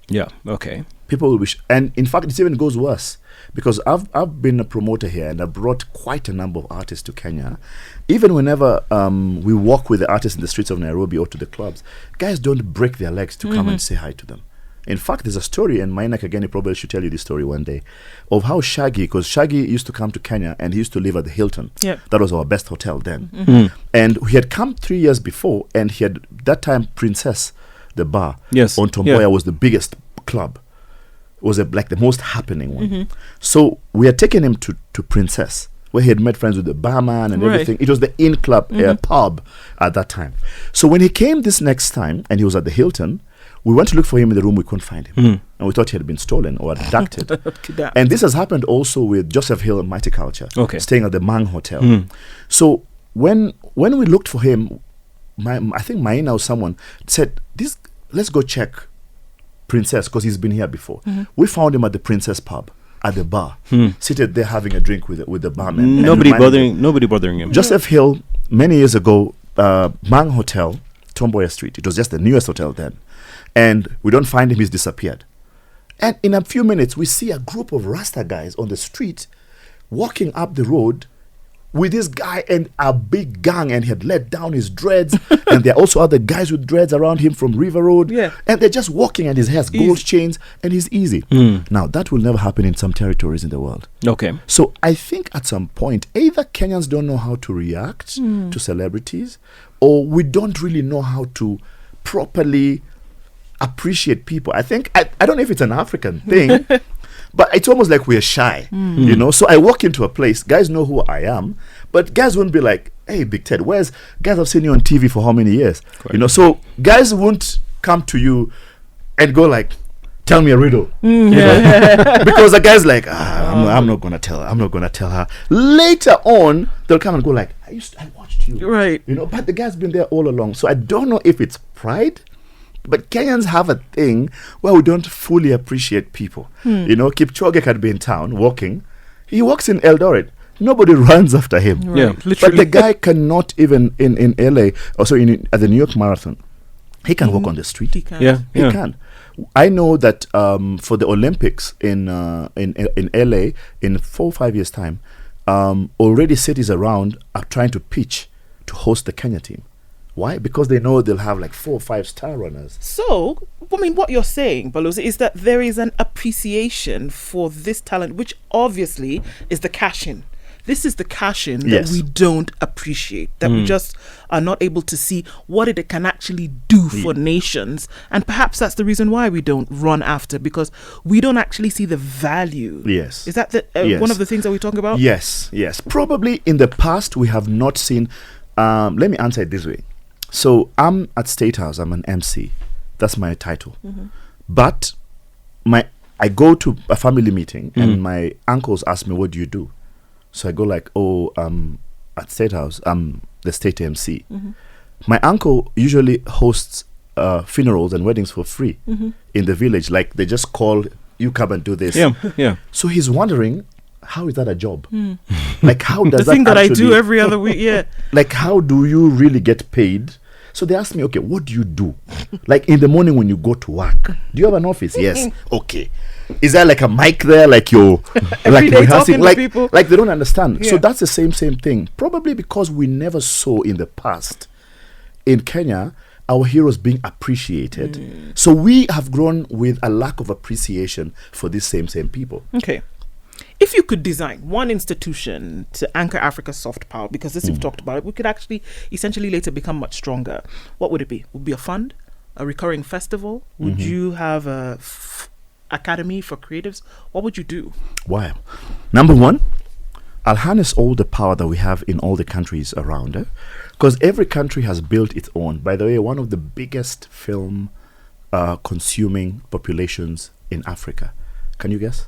Yeah. Okay. People will be, and in fact, it even goes worse, because I've been a promoter here, and I brought quite a number of artists to Kenya. Even whenever we walk with the artists in the streets of Nairobi or to the clubs, guys don't break their legs to come and say hi to them. In fact, there's a story, and Mainak again, he probably should tell you this story one day, of how Shaggy, because Shaggy used to come to Kenya and he used to live at the Hilton. Yeah. That was our best hotel then. And he had come 3 years before, and he had, that time, Princess, the bar on Tomboya was the biggest club. It was like the most happening one. So we had taken him to Princess, where he had met friends with the barman and everything. It was the in club pub at that time. So when he came this next time, and he was at the Hilton, we went to look for him in the room, we couldn't find him. And we thought he had been stolen or abducted. And this has happened also with Joseph Hill and Mighty Culture, staying at the Mang Hotel. So when we looked for him, I think Maina or someone said, let's go check Princess, because he's been here before. We found him at the Princess pub, at the bar, seated there having a drink with the barman. Nobody bothering him. Joseph Hill, many years ago, Mang Hotel, Tomboya Street. It was just the newest hotel then. And we don't find him, he's disappeared. And in a few minutes, we see a group of Rasta guys on the street walking up the road with this guy and a big gang, and he had let down his dreads. And there are also other guys with dreads around him from Riverwood. And they're just walking, and his hair has gold chains, and he's easy. Now, that will never happen in some territories in the world. Okay. So I think at some point, either Kenyans don't know how to react to celebrities, or we don't really know how to properly appreciate people. I think, I don't know if it's an African thing, but it's almost like we're shy, you know. So I walk into a place, guys know who I am, but guys won't be like, hey, Big Ted, guys, I've seen you on TV for how many years? You know, so guys won't come to you and go like, tell me a riddle, you know? Because the guy's like, I'm not gonna tell her. Later on, they'll come and go like, I watched you, right? You know, but the guy's been there all along. So I don't know if it's pride, but Kenyans have a thing where we don't fully appreciate people. You know, Kipchoge can be in town walking. He walks in Eldoret. Nobody runs after him. Right. Yeah, literally. But the guy cannot even in LA, also at the New York Marathon, he can walk on the street. He can. He can. I know that for the Olympics in LA in 4 or 5 years' time, already cities around are trying to pitch to host the Kenya team. Why? Because they know they'll have like 4 or 5 star runners. So, I mean, what you're saying, Balozi, is that there is an appreciation for this talent, which obviously is the cash-in. This is the cash-in that we don't appreciate, that we just are not able to see what it can actually do for nations. And perhaps that's the reason why we don't run after, because we don't actually see the value. Yes. Is that one of the things that we're talking about? Yes. Probably in the past we have not seen, let me answer it this way. So I'm at State House, I'm an MC. That's my title. But I go to a family meeting and my uncles ask me, what do you do? So I go like, at State House, I'm the state MC. My uncle usually hosts funerals and weddings for free in the village. Like they just call, you come and do this. Yeah. So he's wondering, how is that a job? Like how does the thing that I do every other week? Like how do you really get paid? So they asked me, okay, what do you do? Like in the morning when you go to work, do you have an office? Yes. Okay. Is there like a mic there, like you're like rehearsing, like people? Like they don't understand. So that's the same thing. Probably because we never saw in the past in Kenya our heroes being appreciated. So we have grown with a lack of appreciation for these same people. Okay. If you could design one institution to anchor Africa's soft power, because this we've talked about it, we could actually essentially later become much stronger. What would it be? Would it be a fund? A recurring festival? Would you have a academy for creatives? What would you do? Wow. Number one, I'll harness all the power that we have in all the countries around it, because every country has built its own. By the way, one of the biggest film consuming populations in Africa. Can you guess?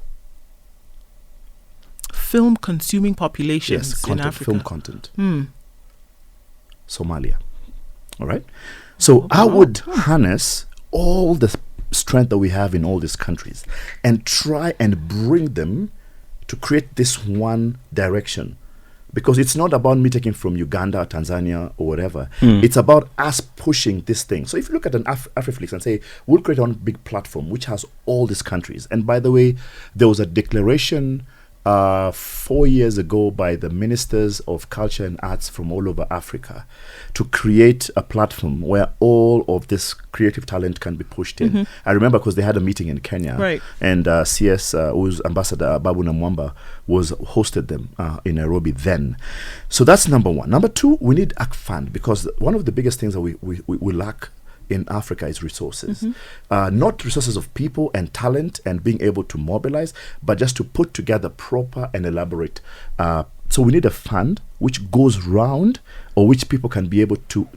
Film consuming populations Yes, in content, Africa. film content. Somalia. All right. So I would harness all the strength that we have in all these countries and try and bring them to create this one direction, because it's not about me taking from Uganda, Tanzania, or whatever. It's about us pushing this thing. So if you look at an Afriflix and say, we'll create one big platform which has all these countries. And by the way, there was a declaration 4 years ago by the ministers of culture and arts from all over Africa to create a platform where all of this creative talent can be pushed in. I remember because they had a meeting in Kenya, Right. and CS, who's Ambassador Babu Namwamba, was hosted them in Nairobi then. So that's number one. Number two, we need a fund, because one of the biggest things that we lack in Africa is resources. Not resources of people and talent and being able to mobilize, but just to put together proper and elaborate. So we need a fund which goes round, or which people can be able to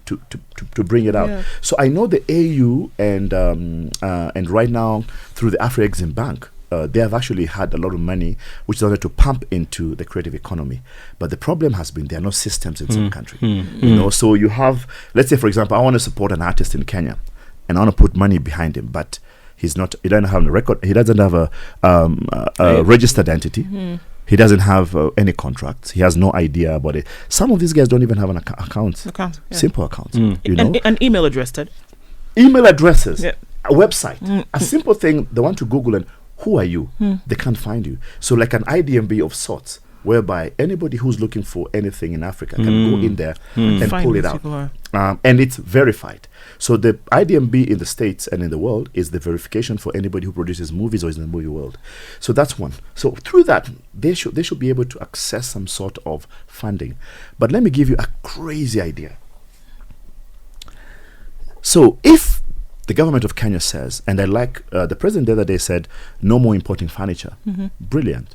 bring it out. Yeah. So I know the AU and right now through the Afro-Exim Bank, they have actually had a lot of money which is ordered to pump into the creative economy. But the problem has been there are no systems in some country. You know, so you have, let's say for example, I want to support an artist in Kenya and I want to put money behind him, but he doesn't have a record, he doesn't have a registered entity. He doesn't have any contracts. He has no idea about it. Some of these guys don't even have an account. Yeah. Simple accounts. You know, An email address, Ted. email addresses, Yeah. a website, a simple thing. They want to Google and who are you? They can't find you. So like an IDMB of sorts, whereby anybody who's looking for anything in Africa can go in there and Find pull it these out. people And it's verified. So the IDMB in the States and in the world is the verification for anybody who produces movies or is in the movie world. So that's one. So through that, they should be able to access some sort of funding. But let me give you a crazy idea. So if the government of Kenya says, and I like the president the other day said, no more importing furniture. Brilliant.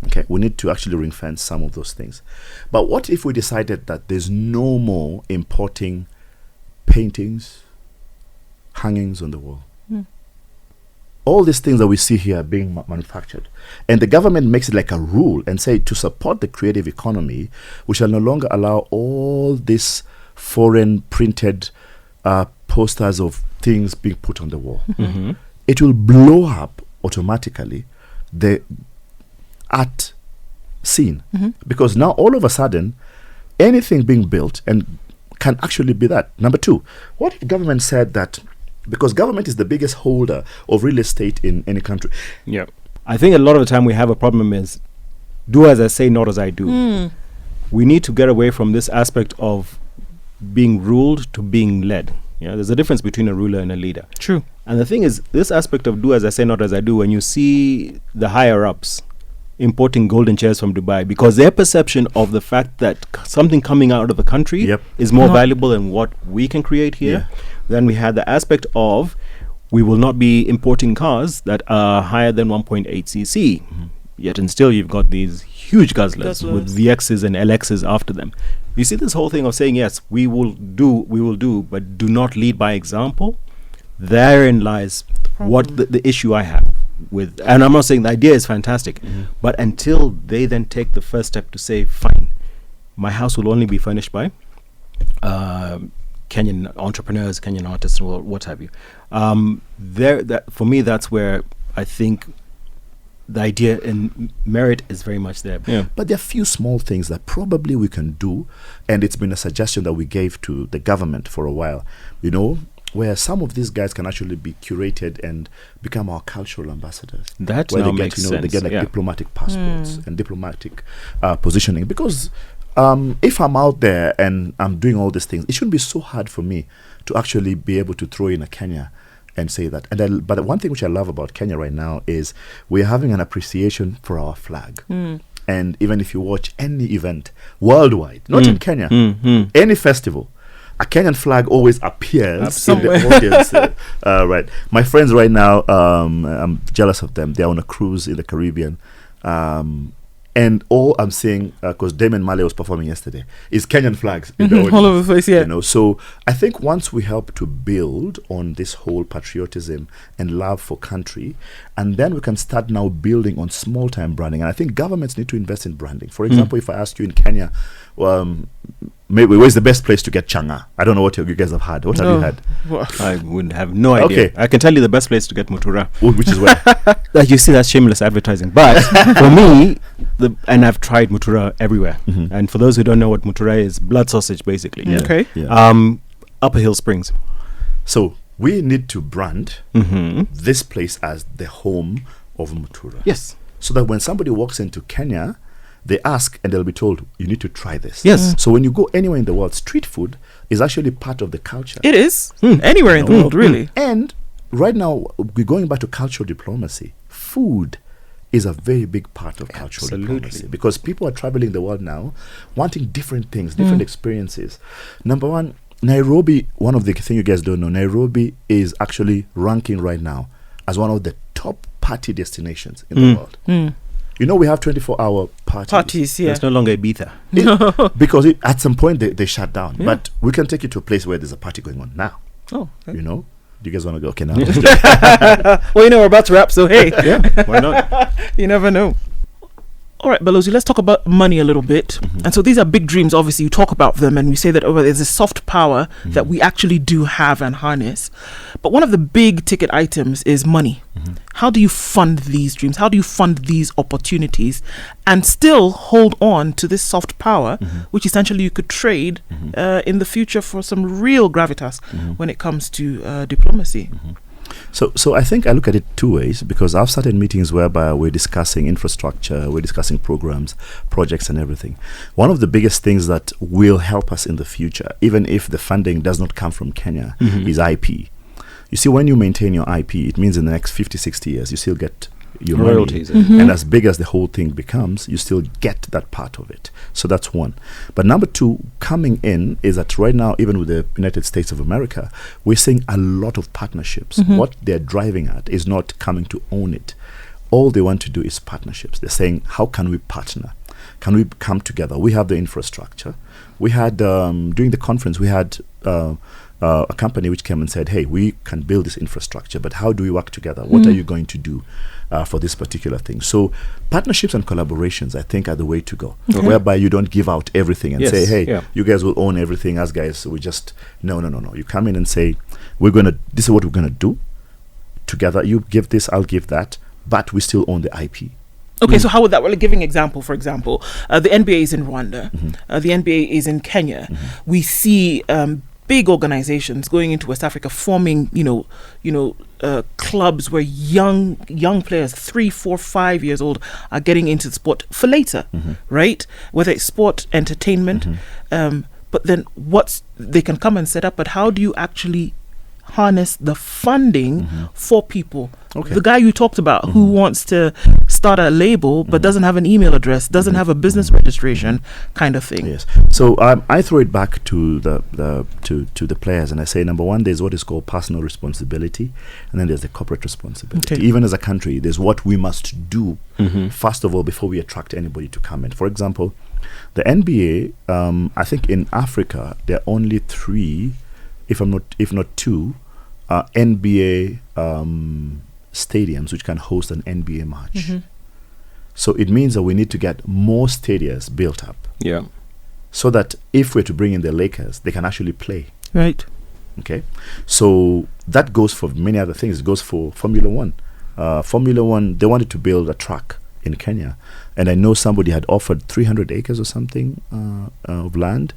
Okay, we need to actually ring fence some of those things. But what if we decided that there's no more importing paintings, hangings on the wall? All these things that we see here are being manufactured. And the government makes it like a rule and say to support the creative economy, we shall no longer allow all these foreign printed posters of things being put on the wall. It will blow up automatically the art scene, because now all of a sudden anything being built and can actually be that. Number two, what if government said that, because government is the biggest holder of real estate in any country. Yeah. I think a lot of the time we have a problem is do as I say, not as I do. We need to get away from this aspect of being ruled to being led. Yeah, there's a difference between a ruler and a leader. True. And the thing is, this aspect of do as I say, not as I do, when you see the higher ups importing golden chairs from Dubai, because their perception of the fact that something coming out of the country is more valuable than what we can create here. Then we had the aspect of we will not be importing cars that are higher than 1.8 cc. Yet and still you've got these huge guzzlers with VXs and LXs after them. You see this whole thing of saying, yes, we will do, but do not lead by example. Therein lies what the issue I have with, and I'm not saying the idea is fantastic, but until they then take the first step to say, fine, my house will only be furnished by Kenyan entrepreneurs, Kenyan artists, or what have you. For me, that's where I think the idea and merit is very much there. But there are few small things that probably we can do, and it's been a suggestion that we gave to the government for a while, you know, where some of these guys can actually be curated and become our cultural ambassadors. That where now they get, makes you know, sense. they get like diplomatic passports and diplomatic positioning. Because if I'm out there and I'm doing all these things, it shouldn't be so hard for me to actually be able to throw in a Kenya and say that. But the one thing which I love about Kenya right now is we're having an appreciation for our flag. And even if you watch any event worldwide, not in Kenya, any festival, a Kenyan flag always appears in the audience. Right. My friends right now, I'm jealous of them. They're on a cruise in the Caribbean. And all I'm seeing, because Damien Marley was performing yesterday, is Kenyan flags in the audience, all over the place, yeah. You know, so I think once we help to build on this whole patriotism and love for country, and then we can start now building on small-time branding. And I think governments need to invest in branding. For example, if I ask you in Kenya, maybe where's the best place to get changa? I don't know what you guys have had. What have you had? I would have no idea. Okay. I can tell you the best place to get mutura. Which is where? You see, that's shameless advertising. But for me, and I've tried mutura everywhere. And for those who don't know what mutura is, blood sausage, basically. Yeah. Okay. Yeah. Upper Hill Springs. So we need to brand this place as the home of mutura. Yes. So that when somebody walks into Kenya, they ask and they'll be told, you need to try this. Yes. So when you go anywhere in the world, street food is actually part of the culture. It is. Anywhere in the world, really. And right now, we're going back to cultural diplomacy. Food is a very big part of cultural diplomacy, because people are traveling the world now wanting different things, different experiences. Number one, Nairobi, one of the things you guys don't know, Nairobi is actually ranking right now as one of the top party destinations in the world. You know, we have 24-hour parties. Yeah. It's no longer Ibiza. Because at some point they shut down. Yeah. But we can take you to a place where there's a party going on now. Oh, okay. You know? Do you guys want to go? Okay, now. Well, you know, we're about to wrap, so hey. Yeah, why not? You never know. All right, Belozi, let's talk about money a little bit. And so these are big dreams. Obviously, you talk about them and we say that there's a soft power that we actually do have and harness. But one of the big ticket items is money. How do you fund these dreams? How do you fund these opportunities and still hold on to this soft power, which essentially you could trade in the future for some real gravitas when it comes to diplomacy? So I think I look at it two ways, because I've started meetings whereby we're discussing infrastructure, we're discussing programs, projects and everything. One of the biggest things that will help us in the future, even if the funding does not come from Kenya, is IP. You see, when you maintain your IP, it means in the next 50, 60 years, you still get your royalties. Money. And as big as the whole thing becomes, you still get that part of it. So that's one. But number two, coming in is that right now, even with the United States of America, we're seeing a lot of partnerships. What they're driving at is not coming to own it. All they want to do is partnerships. They're saying, how can we partner? Can we come together? We have the infrastructure. We had, during the conference, we had a company which came and said, hey, we can build this infrastructure, but how do we work together? What are you going to do for this particular thing? So partnerships and collaborations, I think, are the way to go, whereby you don't give out everything and say, hey, you guys will own everything. Us guys, we just, no. You come in and say, this is what we're going to do together. You give this, I'll give that, but we still own the IP. Okay, so how would that, well, giving example, for example, the NBA is in Rwanda, the NBA is in Kenya. We see big organizations going into West Africa, forming, clubs where young players, 3, 4, 5 years old, are getting into the sport for later, right? Whether it's sport, entertainment, but then they can come and set up, but how do you actually harness the funding for people? The guy you talked about who wants to start a label but doesn't have an email address, doesn't have a business registration, kind of thing. Yes. So I throw it back to the players, and I say, number one, there's what is called personal responsibility, and then there's the corporate responsibility. Even as a country, there's what we must do first of all before we attract anybody to come in. For example, the NBA, I think in Africa there are only 3, if not 2, NBA stadiums which can host an NBA match. So it means that we need to get more stadiums built up. Yeah. So that if we're to bring in the Lakers, they can actually play. Right. Okay. So that goes for many other things. It goes for Formula One. Formula One, they wanted to build a track in Kenya, and I know somebody had offered 300 acres or something of land,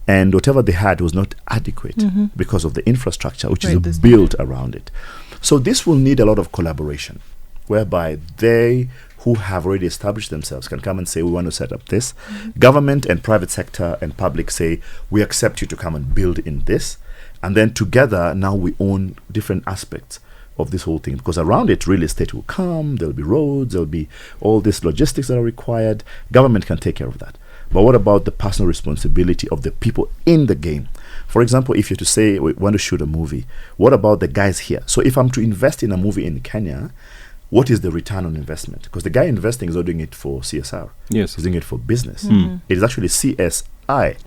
and whatever they had was not adequate because of the infrastructure which is built around it. So this will need a lot of collaboration, whereby they who have already established themselves can come and say, we want to set up this. Government and private sector and public say, we accept you to come and build in this. And then together, now we own different aspects of this whole thing, because around it, real estate will come, there'll be roads, there'll be all these logistics that are required. Government can take care of that. But what about the personal responsibility of the people in the game? For example, if you're to say we want to shoot a movie, what about the guys here? So if I'm to invest in a movie in Kenya, what is the return on investment? Because the guy investing is not doing it for CSR. Yes. He's doing it for business. It is actually CSI.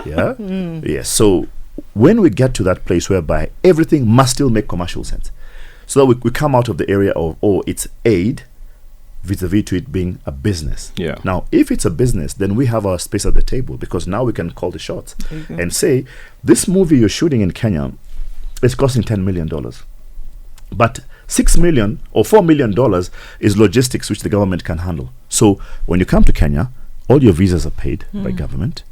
Yeah? Yes. So when we get to that place whereby everything must still make commercial sense, so that we come out of the area of, it's aid, vis-a-vis to it being a business. Yeah. Now, if it's a business, then we have our space at the table, because now we can call the shots and say, this movie you're shooting in Kenya is costing $10 million. But $6 million or $4 million is logistics, which the government can handle. So when you come to Kenya, all your visas are paid by government.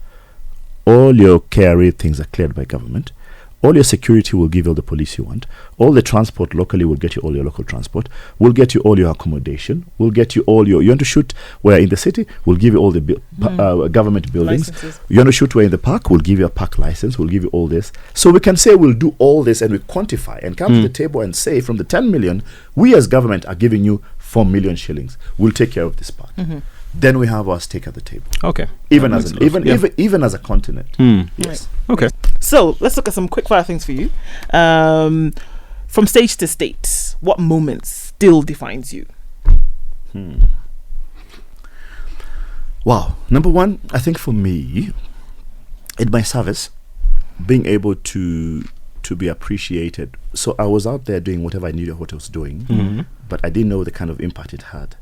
All your KRA things are cleared by government. All your security will give you all the police you want. All the transport locally will get you all your local transport. We'll get you all your accommodation. We'll get you all your... You want to shoot where in the city? We'll give you all the government buildings. Licenses. You want to shoot where in the park? We'll give you a park license. We'll give you all this. So we can say we'll do all this, and we quantify and come to the table and say, from the 10 million, we as government are giving you 4 million shillings. We'll take care of this part. Then we have our stake at the table. Okay. Even as a continent. Yes. Okay. So let's look at some quick fire things for you. From stage to state, what moment still defines you? Wow. Number one, I think for me, in my service, being able to be appreciated. So I was out there doing whatever I knew what I was doing, but I didn't know the kind of impact it had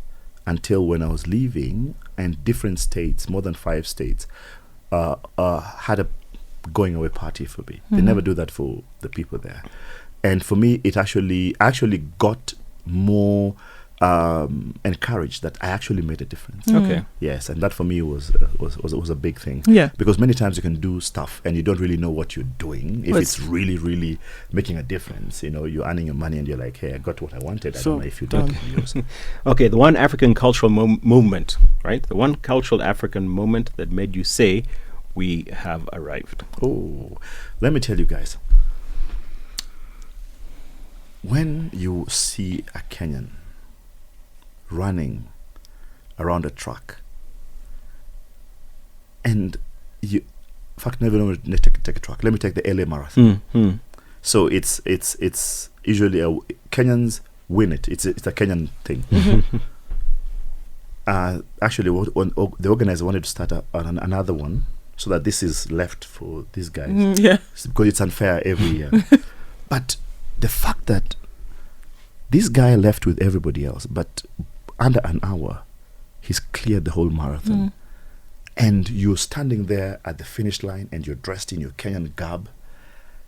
until when I was leaving, and different states, more than 5 states, had a going away party for me. They never do that for the people there. And for me, it actually got more encouraged that I actually made a difference. Okay. Yes, and that for me was a big thing. Yeah. Because many times you can do stuff and you don't really know what you're doing. If it's really, really making a difference, you're earning your money and you're like, hey, I got what I wanted. I don't know if you did yours. Okay, the one African cultural movement, right? The one cultural African moment that made you say, we have arrived. Oh, let me tell you guys. When you see a Kenyan running around a track, and in fact, never know to take a track. Let me take the LA Marathon. So it's usually Kenyans win it. It's a Kenyan thing. Actually, the organizer wanted to start another one, so that this is left for these guys. Because it's unfair every year. But the fact that this guy left with everybody else, but under an hour, he's cleared the whole marathon. And you're standing there at the finish line, and you're dressed in your Kenyan garb,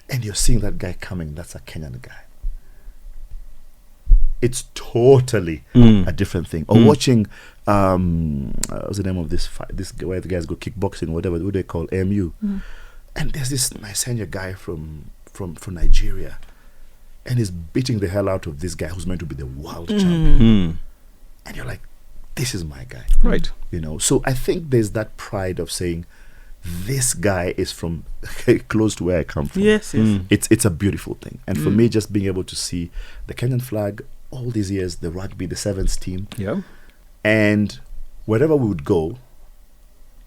and you're seeing that guy coming. That's a Kenyan guy. It's totally a different thing. Or watching, what's the name of this fight? This where the guys go kickboxing, whatever. What they call AMU. And there's this Nigeria guy from Nigeria, and he's beating the hell out of this guy who's meant to be the world champion. And you're like, this is my guy. Right. So I think there's that pride of saying, this guy is from close to where I come from. Yes. It's a beautiful thing. And for me, just being able to see the Kenyan flag all these years, the rugby, the sevens team. Yeah. And wherever we would go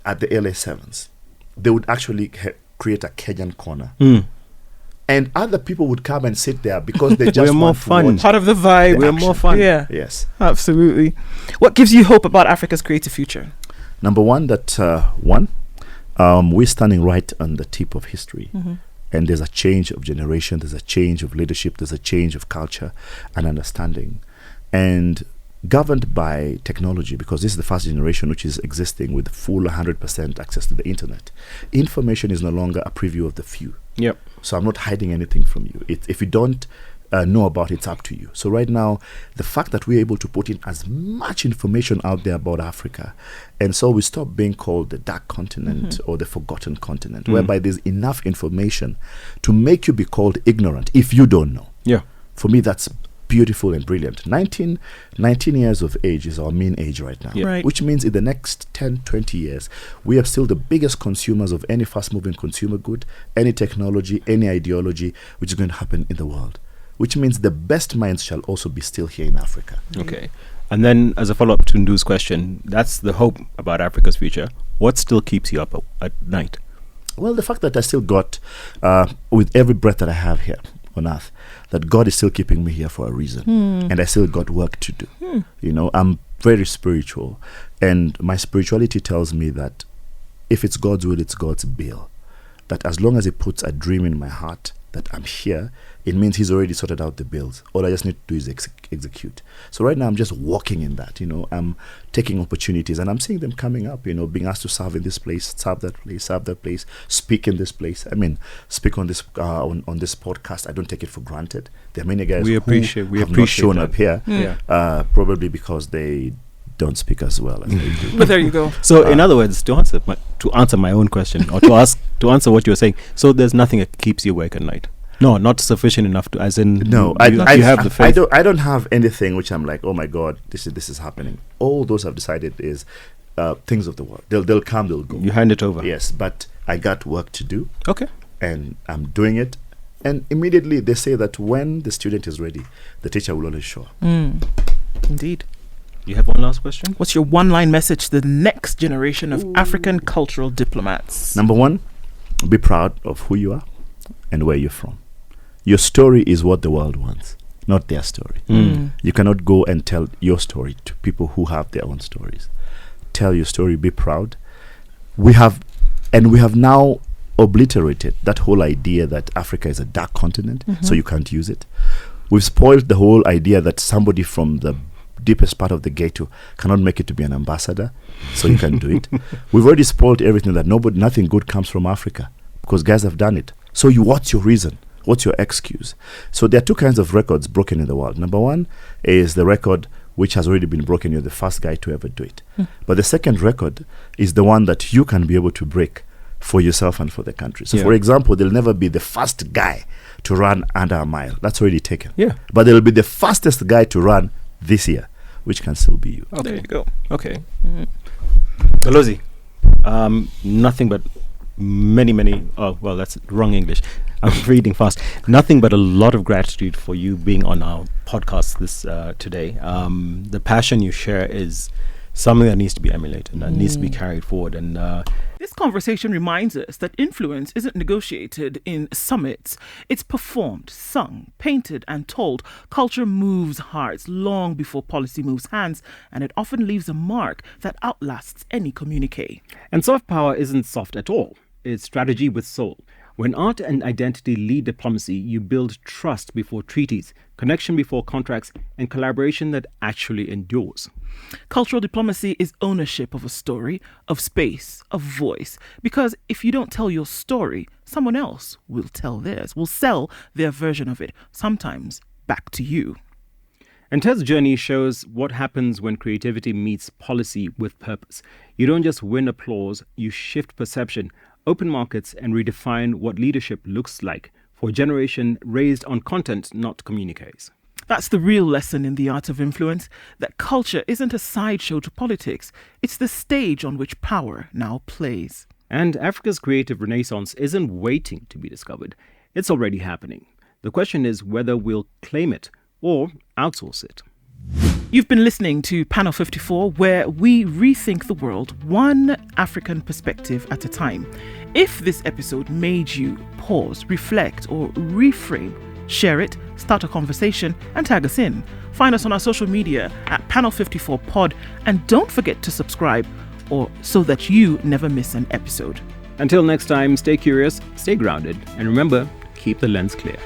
at the LA Sevens, they would actually create a Kenyan corner. And other people would come and sit there because they just We're more want fun. to watch Part of the vibe. the We're action. more fun. Yeah. Yes. Absolutely. What gives you hope about Africa's creative future? Number one, that we're standing right on the tip of history. And there's a change of generation, there's a change of leadership, there's a change of culture and understanding. And governed by technology, because this is the first generation which is existing with full 100% access to the internet. Information is no longer a preview of the few. Yep. So I'm not hiding anything from you. If you don't know about it, it's up to you. So right now, the fact that we're able to put in as much information out there about Africa, and so we stop being called the dark continent or the forgotten continent, whereby there's enough information to make you be called ignorant if you don't know. Yeah. For me, that's beautiful and brilliant. 19 years of age is our mean age right now. Yeah. Right. Which means in the next 10, 20 years, we are still the biggest consumers of any fast-moving consumer good, any technology, any ideology, which is going to happen in the world. Which means the best minds shall also be still here in Africa. Okay. And then as a follow-up to Ndu's question, that's the hope about Africa's future. What still keeps you up at night? Well, the fact that I still got, with every breath that I have here on earth, that God is still keeping me here for a reason. And I still got work to do. You know, I'm very spiritual. And my spirituality tells me that if it's God's will, it's God's bill. That as long as He puts a dream in my heart that I'm here, it means He's already sorted out the bills. All I just need to do is execute. So right now I'm just walking in that, you know. I'm taking opportunities and I'm seeing them coming up, you know, being asked to serve in this place, serve that place, speak in this place. I mean, speak on this on this podcast. I don't take it for granted. There are many guys who have not shown up here, probably because they don't speak as well as they do. But there you go. So in other words, to answer my own question, or to answer what you're saying, so there's nothing that keeps you awake at night. No, not sufficient enough to, as in. No, I have the faith. I don't have anything which I'm like, oh my God, this is happening. All those I've decided is things of the world. They'll come, they'll go. You hand it over. Yes, but I got work to do. Okay. And I'm doing it. And immediately they say that when the student is ready, the teacher will always show up. Indeed. You have one last question? What's your one-line message to the next generation of African cultural diplomats? Number one, be proud of who you are and where you're from. Your story is what the world wants, not their story. You cannot go and tell your story to people who have their own stories. Tell your story, be proud. We have now obliterated that whole idea that Africa is a dark continent, so you can't use it. We've spoiled the whole idea that somebody from the deepest part of the ghetto cannot make it to be an ambassador, so you can do it. We've already spoiled everything that nothing good comes from Africa because guys have done it. So what's your reason? What's your excuse? So there are two kinds of records broken in the world. Number one is the record which has already been broken. You're the first guy to ever do it. But the second record is the one that you can be able to break for yourself and for the country. So for example, there'll never be the first guy to run under a mile. That's already taken. Yeah. But there'll be the fastest guy to run this year, which can still be you. Okay. There you go. Okay. Kalozi, nothing but many, oh, well, that's wrong English. I'm reading fast. Nothing but a lot of gratitude for you being on our podcast this today. The passion you share is something that needs to be emulated and that needs to be carried forward. And this conversation reminds us that influence isn't negotiated in summits. It's performed, sung, painted, and told. Culture moves hearts long before policy moves hands, and it often leaves a mark that outlasts any communique. And soft power isn't soft at all. It's strategy with soul. When art and identity lead diplomacy, you build trust before treaties, connection before contracts, and collaboration that actually endures. Cultural diplomacy is ownership of a story, of space, of voice. Because if you don't tell your story, someone else will tell theirs, will sell their version of it, sometimes back to you. And Ted's journey shows what happens when creativity meets policy with purpose. You don't just win applause, you shift perception, open markets, and redefine what leadership looks like for a generation raised on content, not communiques. That's the real lesson in the art of influence, that culture isn't a sideshow to politics. It's the stage on which power now plays. And Africa's creative renaissance isn't waiting to be discovered. It's already happening. The question is whether we'll claim it or outsource it. You've been listening to Panel 54, where we rethink the world one African perspective at a time. If this episode made you pause, reflect, or reframe, share it, start a conversation, and tag us in. Find us on our social media at Panel 54 Pod, and don't forget to subscribe, or so that you never miss an episode. Until next time, stay curious, stay grounded, and remember, keep the lens clear.